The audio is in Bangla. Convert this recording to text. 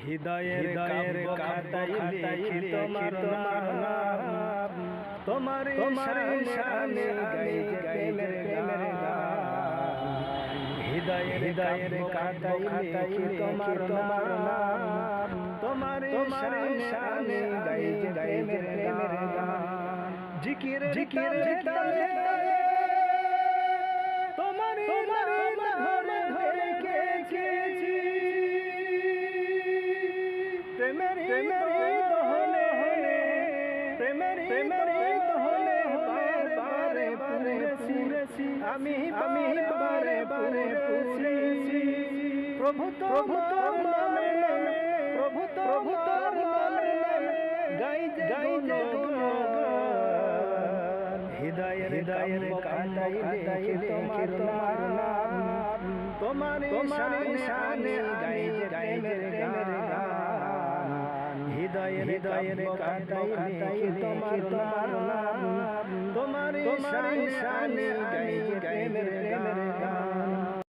হৃদয়ের খাতায় লিখি তোমার নাম, তোমার শানে গাই প্রেমের গান। হৃদয়ের খাতায় লিখি তোমার নাম, তোমার শানে গাই প্রেমের গান। জিকির তালে তোমার নাম রেখেছি, প্রেমের দহনে বারে পুরেছি, আমি বারে পুরেছি। প্রভু তোমার নামে গাই গুণগান। হৃদয়ের খাতায় লিখি তোমার নাম, তোমার শানে গাই প্রেমের গান। হৃদয়ের খাতায় লিখি তোমার নাম, তোমার শানে গাই প্রেমের গান।